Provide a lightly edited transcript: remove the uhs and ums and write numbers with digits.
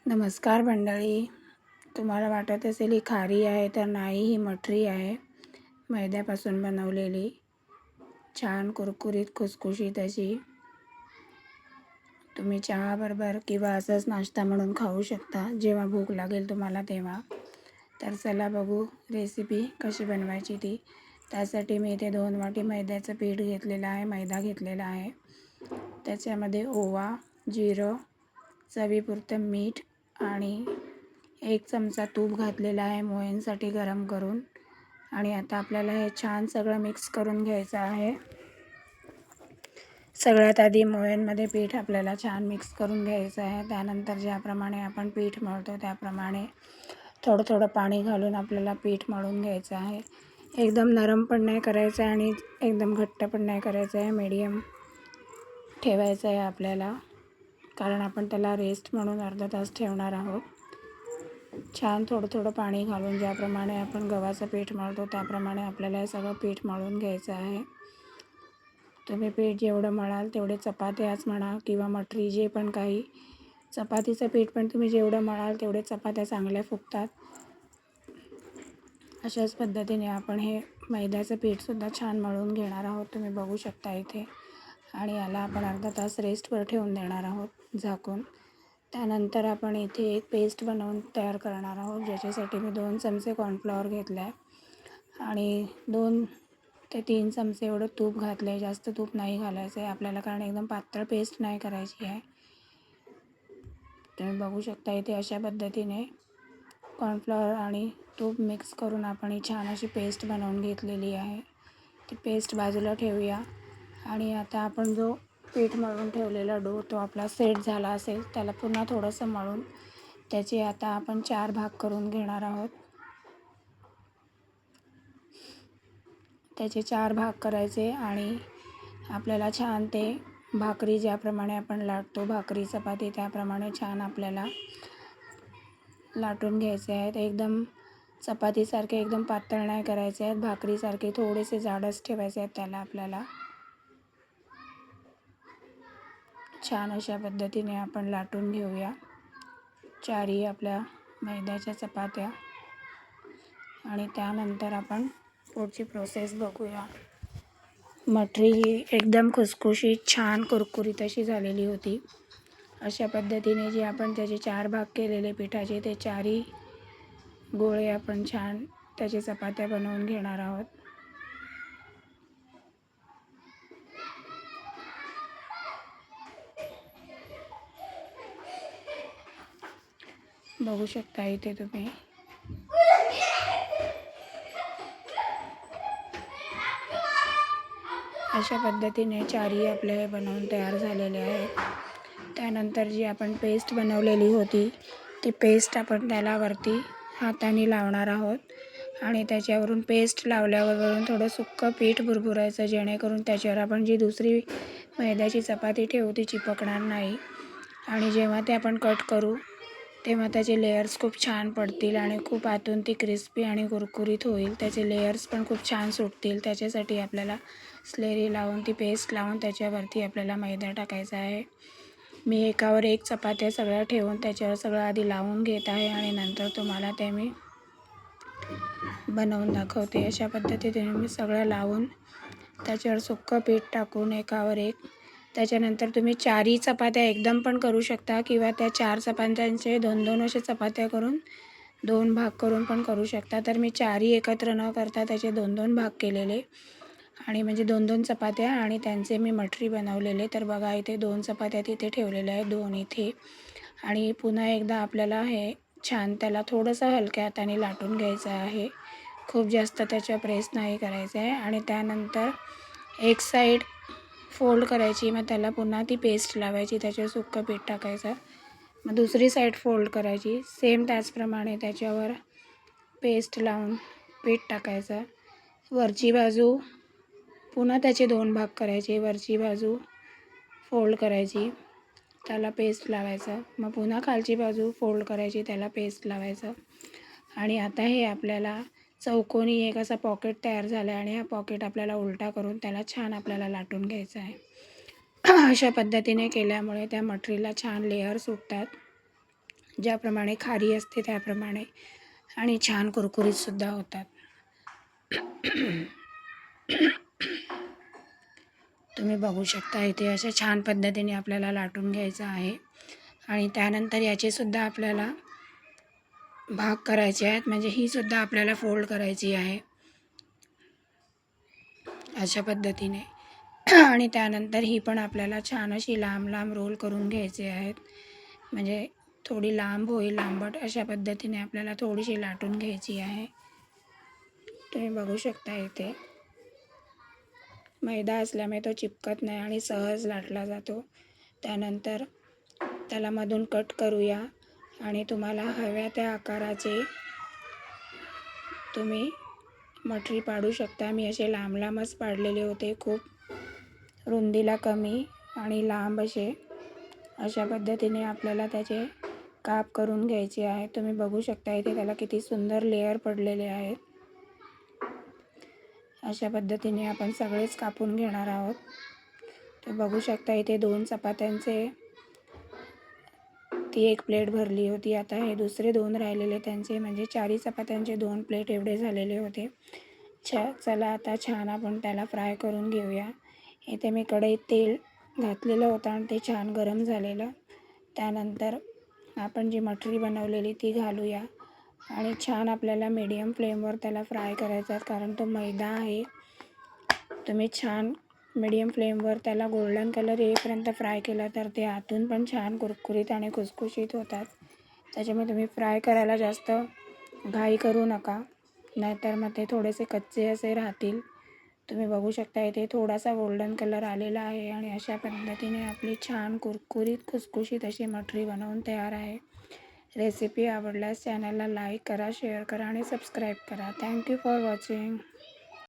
नमस्कार मंडळी. तुम्हाला वाटत असेल ही खारी आहे, तर नाही, ही मठरी आहे. मैद्यापासून बनवलेली छान कुरकुरीत खुसखुशीत अशी. तुम्ही चहाबरोबर किंवा असंच नाश्ता म्हणून खाऊ शकता जेव्हा भूक लागेल तुम्हाला तेव्हा. तर चला बघू रेसिपी कशी बनवायची ती. त्यासाठी मी इथे 2 वाटी मैद्याचं पीठ घेतलेलं आहे, मैदा घेतलेला आहे. त्याच्यामध्ये ओवा, जिरं, चवीपुरतं मीठ आणि 1 चमचा तूप घातलेला आहे मोहनसाठी गरम करून. आणि आता आपल्याला हे छान सगळं मिक्स करून घ्यायचं आहे. सगळ्यात आधी मोहनमध्ये पीठ आपल्याला छान मिक्स करून घ्यायचं आहे. त्यानंतर ज्याप्रमाणे आपण पीठ मळतो त्याप्रमाणे थोडं थोडं पाणी घालून आपल्याला पीठ मळून घ्यायचं आहे. एकदम नरम पण नाही करायचं आहे आणि एकदम घट्ट पण नाही करायचं आहे, मीडियम ठेवायचं आहे आपल्याला, कारण आपण त्याला रेस्ट म्हणून अर्धा तास ठेवणार आहोत. छान थोडं थोडं पाणी घालून ज्याप्रमाणे आपण गव्हाचं पीठ मळतो त्याप्रमाणे आपल्याला हे सगळं पीठ मळून घ्यायचं आहे. तुम्ही पीठ जेवढं मळाल तेवढे चपात्याच म्हणा किंवा मठरी जे पण काही, चपातीचं पीठ पण तुम्ही जेवढं मळाल तेवढे चपात्या चांगल्या फुगतात. अशाच पद्धतीने आपण हे मैद्याचं पीठसुद्धा छान मळून घेणार आहोत, तुम्ही बघू शकता इथे. आणि याला आपण अर्धा तास रेस्टवर ठेवून देणार आहोत झाकून. त्यानंतर आपण इथे एक पेस्ट बनवून तयार करणार आहोत, ज्याच्यासाठी मी 2 चमचे कॉर्नफ्लॉवर घेतला आहे आणि 2 ते 3 चमचे एवढं तूप घातलं आहे. जास्त तूप नाही घालायचं आहे आपल्याला, कारण एकदम पातळ पेस्ट नाही करायची आहे. तुम्ही बघू शकता इथे अशा पद्धतीने कॉर्नफ्लॉवर आणि तूप मिक्स करून आपण ही छान अशी पेस्ट बनवून घेतलेली आहे. ती पेस्ट बाजूला ठेवूया. आणि आता आपण जो पीठ मळून ठेवलेला डो तो आपला सेट झाला असेल, त्याला पुन्हा थोडंसं मळून त्याचे आता आपण 4 भाग करून घेणार आहोत. त्याचे 4 भाग करायचे आणि आपल्याला छान ते भाकरी ज्याप्रमाणे आपण लाटतो भाकरी चपाती त्याप्रमाणे छान आपल्याला लाटून घ्यायचे आहेत. एकदम चपातीसारखे एकदम पातळ नाही करायचे आहेत, भाकरीसारखे थोडेसे जाडच ठेवायचे आहेत त्याला आपल्याला. छान अशा पद्धतीने आपण लाटून घेऊया 4ही आपल्या मैद्याच्या चपात्या. आणि त्यानंतर आपण पुढची प्रोसेस बघूया. मठरी ही एकदम खुसखुशीत छान कुरकुरीत अशी झालेली होती. अशा पद्धतीने जे आपण त्याचे 4 भाग केलेले पिठाचे ते 4ही गोळे आपण छान त्याचे चपात्या बनवून घेणार आहोत. बघू शकता इथे तुम्ही. अशा पद्धतीने 4ही आपले हे बनवून तयार झालेले आहेत. त्यानंतर जी आपण पेस्ट बनवलेली होती ती पेस्ट आपण त्याला वरती हाताने लावणार आहोत आणि त्याच्यावरून पेस्ट लावल्यावरून थोडं सुक्कं पीठ भुरभुरायचं, जेणेकरून त्याच्यावर आपण जी दुसरी मैद्याची चपाती ठेवू ती चिपकणार नाही. आणि जेव्हा ते आपण कट करू तेव्हा त्याचे लेयर्स खूप छान पडतील आणि खूप आतून ती क्रिस्पी आणि कुरकुरीत होईल. त्याचे लेयर्स पण खूप छान सुटतील. त्याच्यासाठी आपल्याला स्लेरी लावून ती पेस्ट लावून त्याच्यावरती आपल्याला मैदा टाकायचा आहे. मी एकावर एक चपात्या सगळ्या ठेवून त्याच्यावर सगळं आधी लावून घेत आहे आणि नंतर तुम्हाला ते मी बनवून दाखवते. अशा पद्धतीने मी सगळं लावून त्याच्यावर सुक्कं पीठ टाकून एकावर एक, त्याच्यानंतर तुम्ही 4ही चपात्या एकदम पण करू शकता किंवा त्या 4 चपात्यांचे 2-2 अशा चपात्या करून 2 भाग करून पण करू शकता. तर मी 4ही एकत्र न करता त्याचे 2-2 भाग केलेले आणि म्हणजे 2-2 चपात्या आणि त्यांचे मी मठरी बनवलेले. तर बघा इथे 2 चपात्या तिथे ठेवलेल्या आहेत, 2 इथे. आणि पुन्हा एकदा आपल्याला हे छान त्याला थोडंसं हलक्या हाताने लाटून घ्यायचं आहे, खूप जास्त त्याच्या प्रेस नाही करायचं आहे. आणि त्यानंतर एक साईड फोल्ड करायची, मग त्याला पुन्हा ती पेस्ट लावायची, त्याच्यावर सुक्कं पीठ टाकायचं, मग दुसरी साईड फोल्ड करायची, सेम त्याचप्रमाणे त्याच्यावर पेस्ट लावून पीठ टाकायचं. वरची बाजू पुन्हा त्याचे 2 भाग करायचे, वरची बाजू फोल्ड करायची, त्याला पेस्ट लावायचं, मग पुन्हा खालची बाजू फोल्ड करायची, त्याला पेस्ट लावायचं. आणि आता हे आपल्याला चौकोनी एक असा पॉकेट तयार झाला आहे आणि हा पॉकेट आपल्याला उलटा करून त्याला छान आपल्याला लाटून घ्यायचा आहे. अशा पद्धतीने केल्यामुळे त्या मठरीला छान लेयर सुटतात ज्याप्रमाणे खारी असते त्याप्रमाणे, आणि छान कुरकुरीतसुद्धा होतात. तुम्ही बघू शकता इथे अशा छान पद्धतीने आपल्याला लाटून घ्यायचं आहे. आणि त्यानंतर याचेसुद्धा आपल्याला भाग करायचे आहेत, म्हणजे ही सुद्धा आपल्याला फोल्ड करायची आहे अशा पद्धतीने. आणि त्यानंतर ही पण आपल्याला छान अशी लांब लांब रोल करून घ्यायचे आहेत, म्हणजे थोडी लांब होईल, लांबट अशा पद्धतीने आपल्याला थोडीशी लाटून घ्यायची आहे. तुम्ही बघू शकता इथे मैदा असल्यामुळे तो चिपकत नाही आणि सहज लाटला जातो. त्यानंतर त्याला मधून कट करूया आणि तुम्हाला हव्या त्या आकाराचे तुम्ही मठरी पाडू शकता. मी असे लांब लांबच पाडलेले होते, खूप रुंदीला कमी आणि लांब असे. अशा पद्धतीने आपल्याला त्याचे काप करून घ्यायचे आहे. तुम्ही बघू शकता इथे त्याला किती सुंदर लेअर पडलेले आहेत. अशा पद्धतीने आपण सगळेच कापून घेणार आहोत. ते बघू शकता इथे 2 चपात्यांचे ती एक प्लेट भरली होती. आता हे दुसरे 2 राहिलेले त्यांचे, म्हणजे 4 चपात्यांचे 2 प्लेट एवढे झालेले होते. चला आता छान आपण त्याला फ्राय करून घेऊया. इथे मी कढईत तेल घातलेलं होतं आणि ते छान गरम झालेलं. त्यानंतर आपण जी मठरी बनवलेली ती घालूया आणि छान आपल्याला मीडियम फ्लेमवर त्याला फ्राय करायचा आहे, कारण तो मैदा आहे. तुम्ही छान मीडियम फ्लेमवर त्याला गोल्डन कलर येईपर्यंत फ्राय केला तर ते आतून पण छान कुरकुरीत आणि खुसखुशीत होतात. त्याच्यामुळे तुम्ही फ्राय करायला जास्त घाई करू नका, नाहीतर मग ते थोडेसे कच्चे असे राहतील. तुम्ही बघू शकता इथे थोडासा गोल्डन कलर आलेला आहे आणि अशा पद्धतीने आपली छान कुरकुरीत खुसखुशीत अशी मठरी बनवून तयार आहे. रेसिपी आवडल्यास चॅनलला लाईक करा, शेअर करा आणि सबस्क्राईब करा. Thank you for watching.